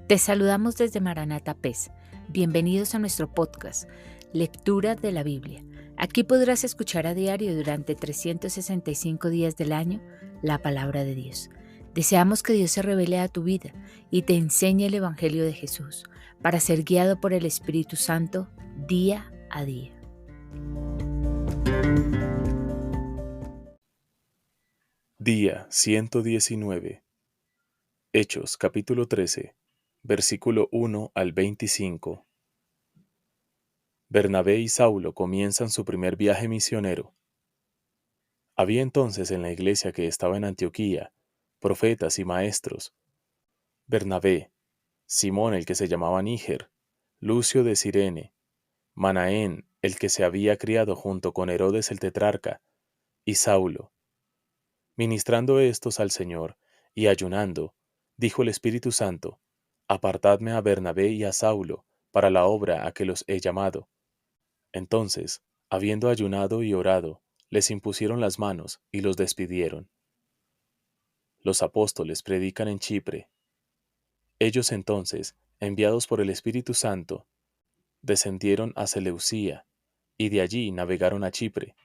Te saludamos desde Maranata PES. Bienvenidos a nuestro podcast, Lectura de la Biblia. Aquí podrás escuchar a diario durante 365 días del año la palabra de Dios. Deseamos que Dios se revele a tu vida y te enseñe el Evangelio de Jesús para ser guiado por el Espíritu Santo día a día. Día 119. Hechos capítulo 13, versículo 1 al 25. Bernabé y Saulo comienzan su primer viaje misionero. Había entonces en la iglesia que estaba en Antioquía profetas y maestros: Bernabé, Simón el que se llamaba Níger, Lucio de Cirene, Manaén el que se había criado junto con Herodes el tetrarca, y Saulo. Ministrando estos al Señor y ayunando, dijo el Espíritu Santo: Apartadme a Bernabé y a Saulo para la obra a que los he llamado. Entonces, habiendo ayunado y orado, les impusieron las manos y los despidieron. Los apóstoles predican en Chipre. Ellos entonces, enviados por el Espíritu Santo, descendieron a Seleucía, y de allí navegaron a Chipre,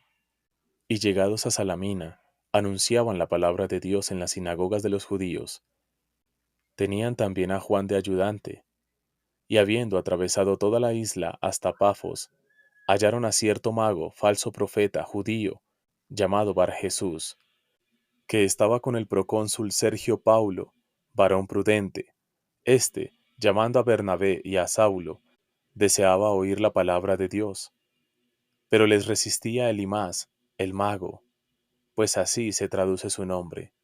y llegados a Salamina, anunciaban la palabra de Dios en las sinagogas de los judíos. Tenían también a Juan de ayudante, y habiendo atravesado toda la isla hasta Pafos, hallaron a cierto mago, falso profeta, judío, llamado Bar Jesús, que estaba con el procónsul Sergio Paulo, varón prudente. Este, llamando a Bernabé y a Saulo, deseaba oír la palabra de Dios. Pero les resistía Elimas, el mago, pues así se traduce su nombre,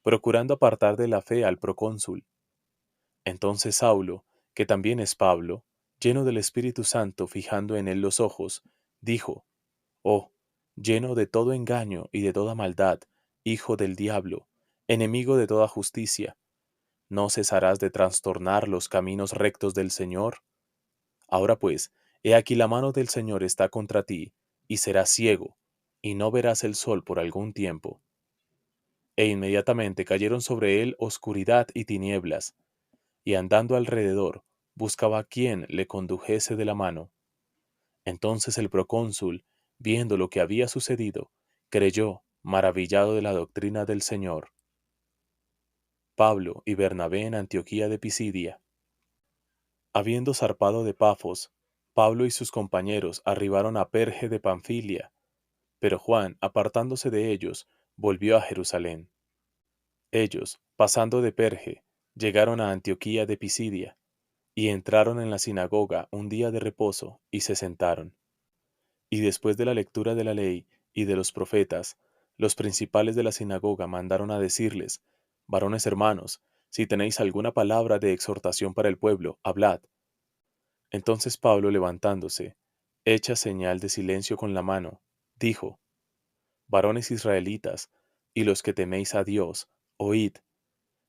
procurando apartar de la fe al procónsul. Entonces Saulo, que también es Pablo, lleno del Espíritu Santo, fijando en él los ojos, dijo: Oh, lleno de todo engaño y de toda maldad, hijo del diablo, enemigo de toda justicia, ¿no cesarás de trastornar los caminos rectos del Señor? Ahora pues, he aquí la mano del Señor está contra ti, y serás ciego, y no verás el sol por algún tiempo. E inmediatamente cayeron sobre él oscuridad y tinieblas, y andando alrededor, buscaba a quien le condujese de la mano. Entonces el procónsul, viendo lo que había sucedido, creyó, maravillado de la doctrina del Señor. Pablo y Bernabé en Antioquía de Pisidia. Habiendo zarpado de Pafos, Pablo y sus compañeros arribaron a Perge de Panfilia, pero Juan, apartándose de ellos, volvió a Jerusalén. Ellos, pasando de Perge, llegaron a Antioquía de Pisidia, y entraron en la sinagoga un día de reposo, y se sentaron. Y después de la lectura de la ley y de los profetas, los principales de la sinagoga mandaron a decirles: Varones hermanos, si tenéis alguna palabra de exhortación para el pueblo, hablad. Entonces Pablo, levantándose, hecha señal de silencio con la mano, dijo: Varones israelitas, y los que teméis a Dios, oíd.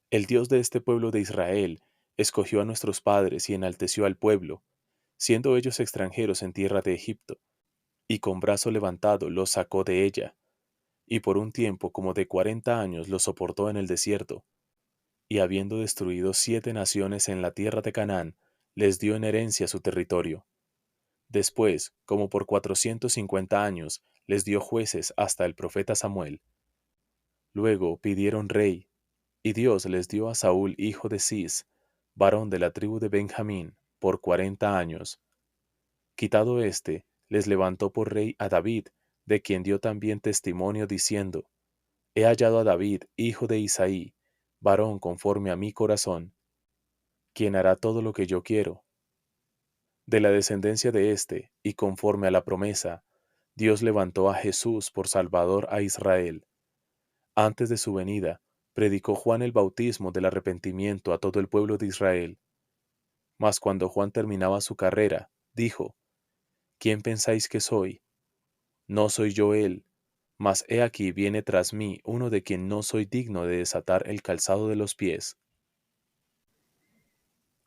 El Dios de este pueblo de Israel escogió a nuestros padres y enalteció al pueblo, siendo ellos extranjeros en tierra de Egipto, y con brazo levantado los sacó de ella, y por un tiempo como de 40 años los soportó en el desierto, y habiendo destruido 7 naciones en la tierra de Canaán, les dio en herencia su territorio. Después, como por 450 años, les dio jueces hasta el profeta Samuel. Luego pidieron rey, y Dios les dio a Saúl hijo de Cis, varón de la tribu de Benjamín, por 40 años. Quitado éste, les levantó por rey a David, de quien dio también testimonio diciendo: He hallado a David, hijo de Isaí, varón conforme a mi corazón, quien hará todo lo que yo quiero. De la descendencia de éste, y conforme a la promesa, Dios levantó a Jesús por Salvador a Israel. Antes de su venida, predicó Juan el bautismo del arrepentimiento a todo el pueblo de Israel. Mas cuando Juan terminaba su carrera, dijo: ¿Quién pensáis que soy? No soy yo él, mas he aquí viene tras mí uno de quien no soy digno de desatar el calzado de los pies.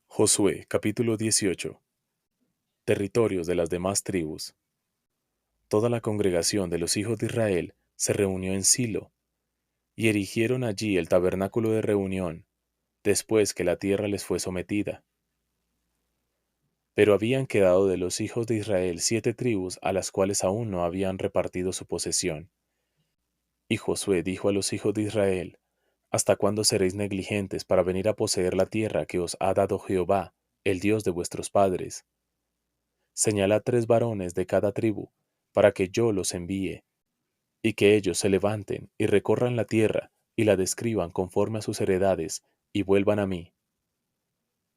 Josué capítulo 18. Territorios de las demás tribus. Toda la congregación de los hijos de Israel se reunió en Silo, y erigieron allí el tabernáculo de reunión, después que la tierra les fue sometida. Pero habían quedado de los hijos de Israel 7 tribus a las cuales aún no habían repartido su posesión. Y Josué dijo a los hijos de Israel: ¿Hasta cuándo seréis negligentes para venir a poseer la tierra que os ha dado Jehová, el Dios de vuestros padres? Señalad 3 varones de cada tribu, para que yo los envíe, y que ellos se levanten y recorran la tierra y la describan conforme a sus heredades, y vuelvan a mí.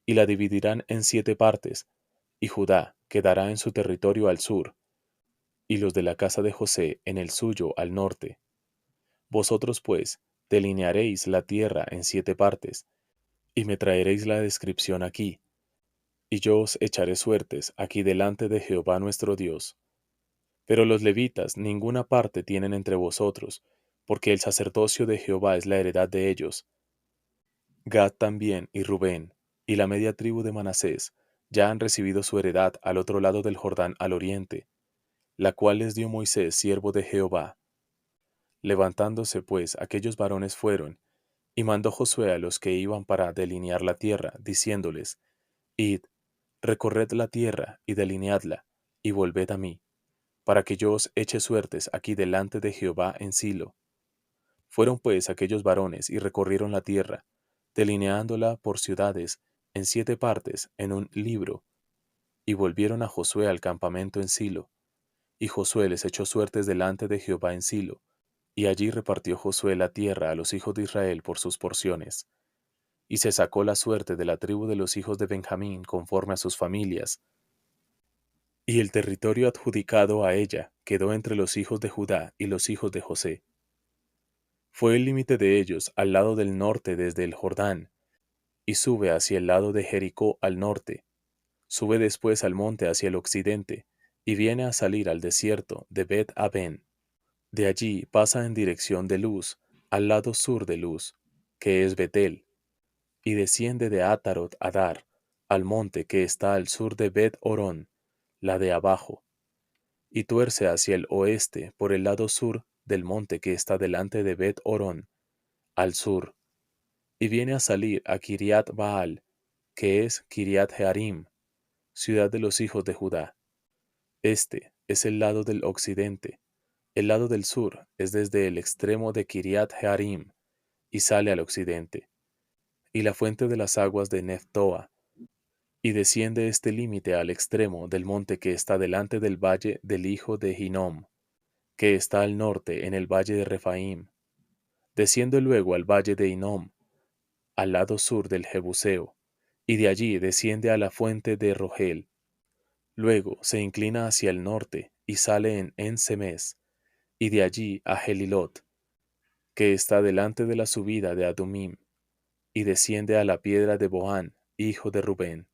Y la dividirán en 7 partes, y Judá quedará en su territorio al sur, y los de la casa de José en el suyo al norte. Vosotros pues delinearéis la tierra en 7 partes, y me traeréis la descripción aquí, y yo os echaré suertes aquí delante de Jehová nuestro Dios. Pero los levitas ninguna parte tienen entre vosotros, porque el sacerdocio de Jehová es la heredad de ellos. Gad también y Rubén, y la media tribu de Manasés, ya han recibido su heredad al otro lado del Jordán al oriente, la cual les dio Moisés siervo de Jehová. Levantándose pues aquellos varones fueron, y mandó Josué a los que iban para delinear la tierra, diciéndoles: Id, recorred la tierra y delineadla, y volved a mí, para que yo os eche suertes aquí delante de Jehová en Silo. Fueron pues aquellos varones y recorrieron la tierra, delineándola por ciudades en 7 partes en un libro, y volvieron a Josué al campamento en Silo. Y Josué les echó suertes delante de Jehová en Silo, y allí repartió Josué la tierra a los hijos de Israel por sus porciones. Y se sacó la suerte de la tribu de los hijos de Benjamín conforme a sus familias, y el territorio adjudicado a ella quedó entre los hijos de Judá y los hijos de José. Fue el límite de ellos al lado del norte desde el Jordán, y sube hacia el lado de Jericó al norte, sube después al monte hacia el occidente, y viene a salir al desierto de Bet-Aben. De allí pasa en dirección de Luz, al lado sur de Luz, que es Betel, y desciende de Atarot Adar, al monte que está al sur de Bet-Orón, la de abajo, y tuerce hacia el oeste por el lado sur del monte que está delante de Bet-Orón, al sur, y viene a salir a Kiriat Baal, que es Kiriat Jearim, ciudad de los hijos de Judá. Este es el lado del occidente. El lado del sur es desde el extremo de Kiriat Jearim y sale al occidente, y la fuente de las aguas de Nephtoa, y desciende este límite al extremo del monte que está delante del valle del hijo de Hinnom, que está al norte en el valle de Refaim. Desciende luego al valle de Hinnom, al lado sur del Jebuseo, y de allí desciende a la fuente de Rogel. Luego se inclina hacia el norte y sale en En-Semes, y de allí a Gelilot, que está delante de la subida de Adumim, y desciende a la piedra de Boán, hijo de Rubén,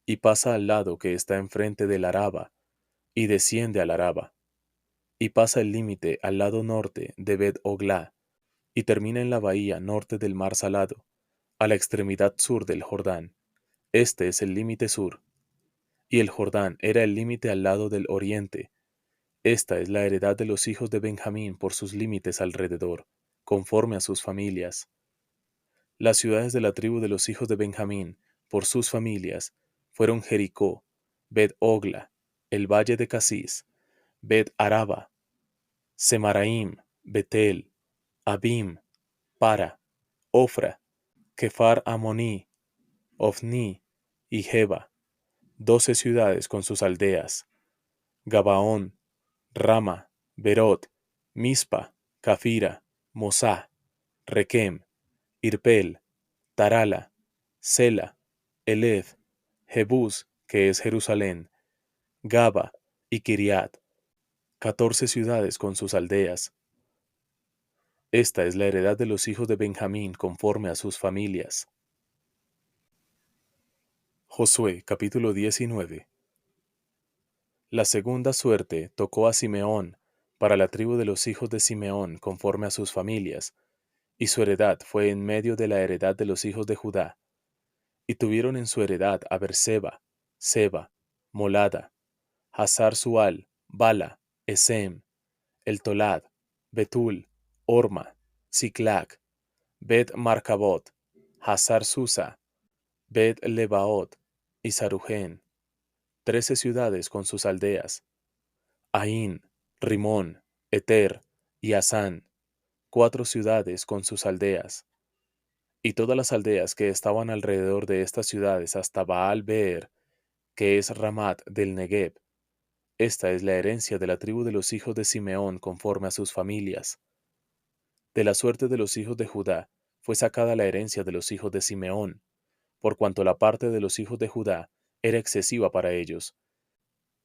y pasa al lado que está enfrente del Araba, y desciende al Araba, y pasa el límite al lado norte de Bet-Oglá, y termina en la bahía norte del mar Salado, a la extremidad sur del Jordán. Este es el límite sur. Y el Jordán era el límite al lado del oriente. Esta es la heredad de los hijos de Benjamín por sus límites alrededor, conforme a sus familias. Las ciudades de la tribu de los hijos de Benjamín, por sus familias, fueron Jericó, Bet-Ogla, el valle de Casís, Bet-Araba, Semaraim, Betel, Abim, Para, Ofra, Kefar Amoní, Ofni y Geba, 12 ciudades con sus aldeas, Gabaón, Rama, Berot, Mispa, Cafira, Mosá, Requem, Irpel, Tarala, Sela, Eled, Jebús, que es Jerusalén, Gaba y Kiriat, 14 ciudades con sus aldeas. Esta es la heredad de los hijos de Benjamín conforme a sus familias. Josué capítulo 19. La segunda suerte tocó a Simeón, para la tribu de los hijos de Simeón conforme a sus familias, y su heredad fue en medio de la heredad de los hijos de Judá. Y tuvieron en su heredad a Berseba, Seba, Molada, Hazar Sual, Bala, Esem, El Tolad, Betul, Orma, Siclac, Bet Marcabot, Hazar Susa, Bet Lebaot y Sarujen, 13 ciudades con sus aldeas. Ain, Rimón, Eter y Asán, 4 ciudades con sus aldeas. Y todas las aldeas que estaban alrededor de estas ciudades hasta Baal Beer, que es Ramat del Negev. Esta es la herencia de la tribu de los hijos de Simeón conforme a sus familias. De la suerte de los hijos de Judá fue sacada la herencia de los hijos de Simeón, por cuanto la parte de los hijos de Judá era excesiva para ellos.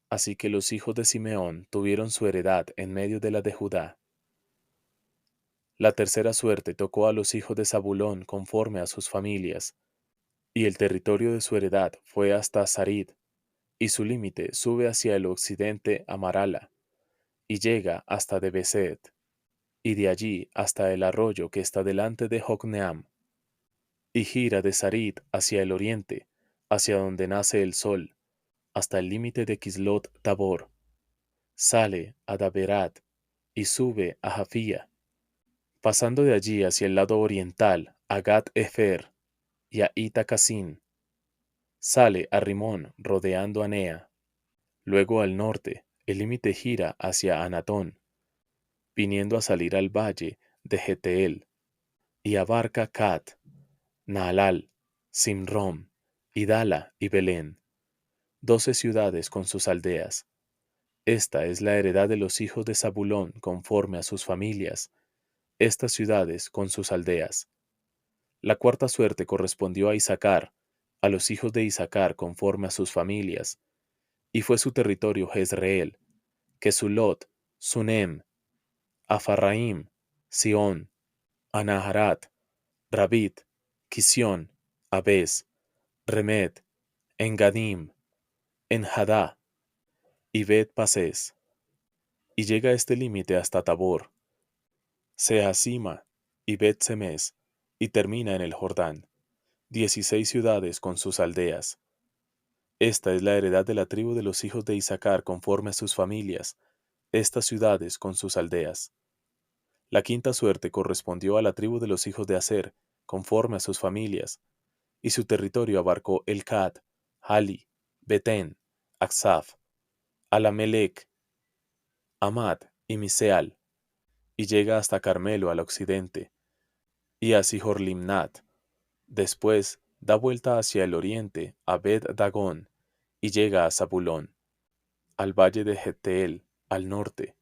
Así que los hijos de Simeón tuvieron su heredad en medio de la de Judá. La tercera suerte tocó a los hijos de Zabulón conforme a sus familias, y el territorio de su heredad fue hasta Sarid, y su límite sube hacia el occidente a Marala, y llega hasta Debeset, y de allí hasta el arroyo que está delante de Jocneam, y gira de Sarid hacia el oriente, hacia donde nace el sol, hasta el límite de Kislot Tabor, sale a Daberat, y sube a Jafía, pasando de allí hacia el lado oriental a Gat Efer y a Itacasin, sale a Rimón rodeando a Nea. Luego al norte, el límite gira hacia Anatón, viniendo a salir al valle de Geteel, y abarca Cat, Naalal, Simrom, Idala y Belén, 12 ciudades con sus aldeas. Esta es la heredad de los hijos de Zabulón conforme a sus familias, estas ciudades con sus aldeas. La cuarta suerte correspondió a Isacar, a los hijos de Isacar conforme a sus familias, y fue su territorio Jezreel, Kesulot, Sunem, Afarraim, Sión, Anaharat, Rabit, Kisión, Abes, Remed, Engadim, Enjadá y Bet Pasés. Y llega este límite hasta Tabor, Sehasima y Bet Semes, y termina en el Jordán, 16 ciudades con sus aldeas. Esta es la heredad de la tribu de los hijos de Isacar conforme a sus familias, estas ciudades con sus aldeas. La quinta suerte correspondió a la tribu de los hijos de Aser, conforme a sus familias, y su territorio abarcó Elcad, Hali, Betén, Aksaf, Alamelec, Amat y Miseal, y llega hasta Carmelo al occidente, y a Sihorlimnat. Después da vuelta hacia el oriente a Bet Dagón, y llega a Zabulón, al valle de Geteel, al norte,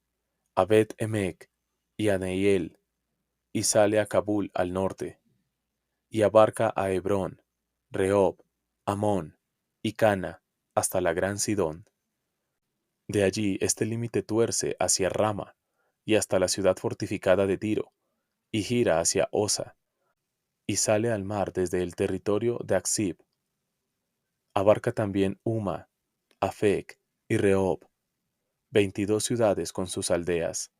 a Bet Emek y a Neiel, y sale a Kabul al norte, y abarca a Hebrón, Rehob, Amón y Cana, hasta la gran Sidón. De allí este límite tuerce hacia Rama, y hasta la ciudad fortificada de Tiro, y gira hacia Osa, y sale al mar desde el territorio de Aksib. Abarca también Uma, Afec y Rehob, 22 ciudades con sus aldeas.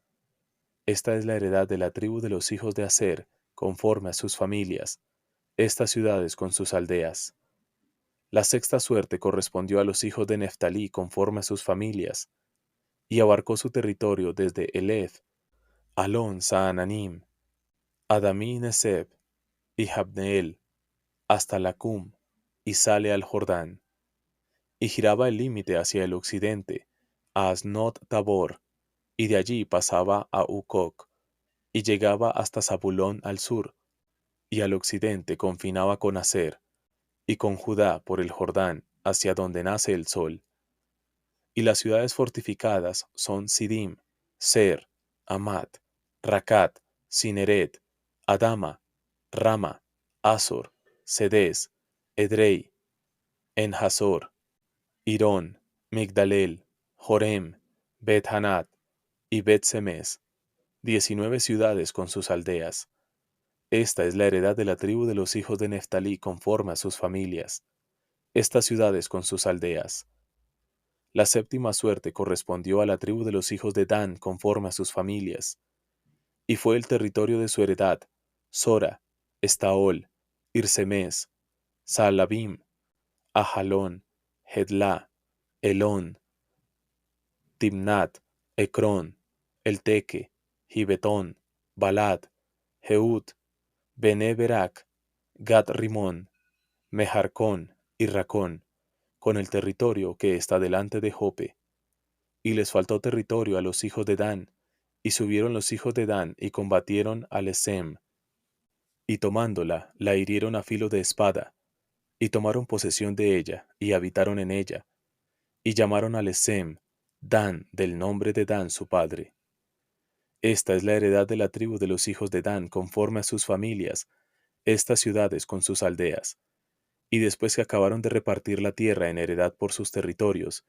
Esta es la heredad de la tribu de los hijos de Aser, conforme a sus familias, estas ciudades con sus aldeas. La sexta suerte correspondió a los hijos de Neftalí conforme a sus familias, y abarcó su territorio desde Elef, Alon Saananim, Adamí Neseb y Jabneel, hasta Lacum, y sale al Jordán. Y giraba el límite hacia el occidente, a Asnot Tabor, y de allí pasaba a Ucoc, y llegaba hasta Zabulón al sur, y al occidente confinaba con Aser, y con Judá por el Jordán, hacia donde nace el sol. Y las ciudades fortificadas son Sidim, Ser, Amat, Racat, Cineret, Adama, Rama, Azor, Cedes, Edrei, Enhasor, Irón, Migdalel, Jorem, Bet-Hanat y Bet-Semes, 19 ciudades con sus aldeas. Esta es la heredad de la tribu de los hijos de Neftalí conforme a sus familias, estas ciudades con sus aldeas. La séptima suerte correspondió a la tribu de los hijos de Dan conforme a sus familias, y fue el territorio de su heredad, Sora, Estaol, Irsemes, Saalabim, Ajalón, Hedlá, Elón, Timnat, Ecrón, Elteque, Gibetón, Balad, Jeut, Bene Berak, Gat Rimón, Mejarcón y Racón, con el territorio que está delante de Jope. Y les faltó territorio a los hijos de Dan, y subieron los hijos de Dan y combatieron a Lesem, y tomándola, la hirieron a filo de espada, y tomaron posesión de ella, y habitaron en ella, y llamaron a Lesem, Dan, del nombre de Dan su padre. Esta es la heredad de la tribu de los hijos de Dan conforme a sus familias, estas ciudades con sus aldeas. Y después que acabaron de repartir la tierra en heredad por sus territorios,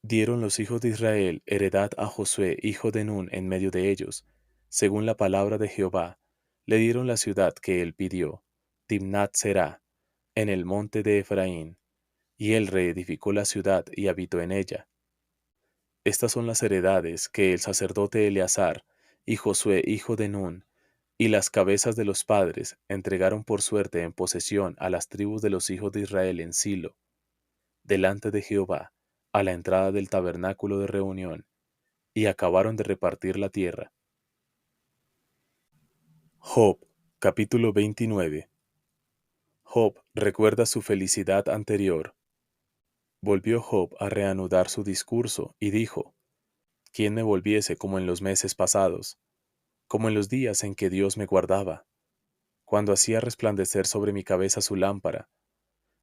dieron los hijos de Israel heredad a Josué, hijo de Nun, en medio de ellos, según la palabra de Jehová. Le dieron la ciudad que él pidió, Timnat Será, en el monte de Efraín, y él reedificó la ciudad y habitó en ella. Estas son las heredades que el sacerdote Eleazar y Josué, hijo de Nun, y las cabezas de los padres entregaron por suerte en posesión a las tribus de los hijos de Israel en Silo, delante de Jehová, a la entrada del tabernáculo de reunión, y acabaron de repartir la tierra. Job, capítulo 29. Job recuerda su felicidad anterior. Volvió Job a reanudar su discurso y dijo: ¿Quién me volviese como en los meses pasados, como en los días en que Dios me guardaba, cuando hacía resplandecer sobre mi cabeza su lámpara,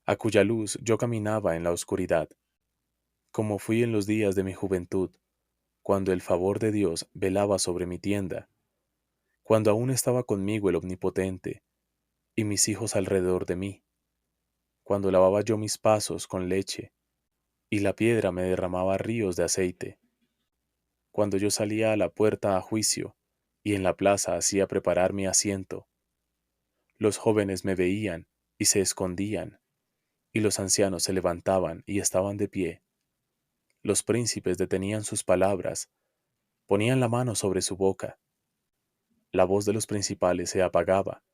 a cuya luz yo caminaba en la oscuridad, como fui en los días de mi juventud, cuando el favor de Dios velaba sobre mi tienda, cuando aún estaba conmigo el Omnipotente, y mis hijos alrededor de mí, cuando lavaba yo mis pasos con leche, y la piedra me derramaba ríos de aceite, cuando yo salía a la puerta a juicio, y en la plaza hacía preparar mi asiento. Los jóvenes me veían y se escondían, y los ancianos se levantaban y estaban de pie. Los príncipes detenían sus palabras, ponían la mano sobre su boca. La voz de los principales se apagaba,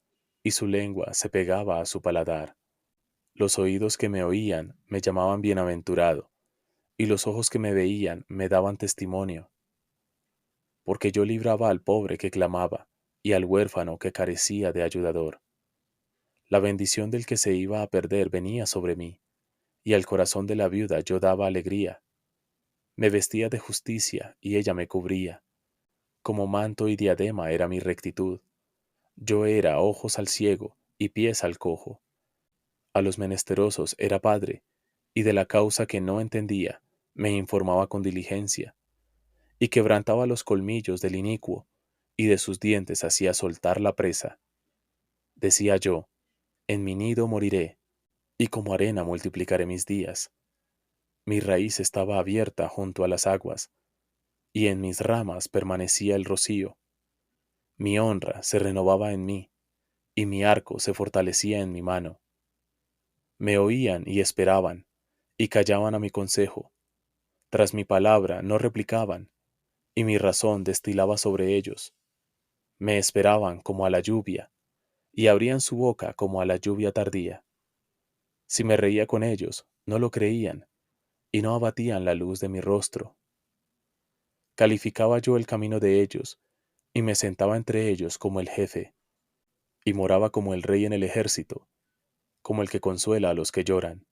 y su lengua se pegaba a su paladar. Los oídos que me oían me llamaban bienaventurado, y los ojos que me veían me daban testimonio. Porque yo libraba al pobre que clamaba, y al huérfano que carecía de ayudador. La bendición del que se iba a perder venía sobre mí, y al corazón de la viuda yo daba alegría. Me vestía de justicia, y ella me cubría. Como manto y diadema era mi rectitud. Yo era ojos al ciego y pies al cojo. A los menesterosos era padre, y de la causa que no entendía, me informaba con diligencia, y quebrantaba los colmillos del inicuo, y de sus dientes hacía soltar la presa. Decía yo: en mi nido moriré, y como arena multiplicaré mis días. Mi raíz estaba abierta junto a las aguas, y en mis ramas permanecía el rocío. Mi honra se renovaba en mí, y mi arco se fortalecía en mi mano. Me oían y esperaban, y callaban a mi consejo. Tras mi palabra no replicaban, y mi razón destilaba sobre ellos. Me esperaban como a la lluvia, y abrían su boca como a la lluvia tardía. Si me reía con ellos, no lo creían, y no abatían la luz de mi rostro. Calificaba yo el camino de ellos, y me sentaba entre ellos como el jefe, y moraba como el rey en el ejército, como el que consuela a los que lloran.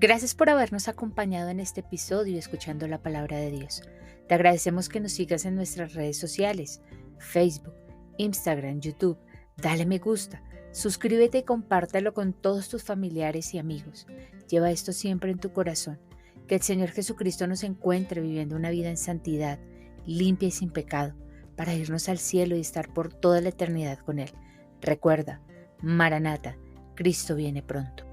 Gracias por habernos acompañado en este episodio escuchando la palabra de Dios. Te agradecemos que nos sigas en nuestras redes sociales, Facebook, Instagram, YouTube. Dale me gusta, suscríbete y compártelo con todos tus familiares y amigos. Lleva esto siempre en tu corazón. Que el Señor Jesucristo nos encuentre viviendo una vida en santidad, limpia y sin pecado, para irnos al cielo y estar por toda la eternidad con Él. Recuerda, Maranata, Cristo viene pronto.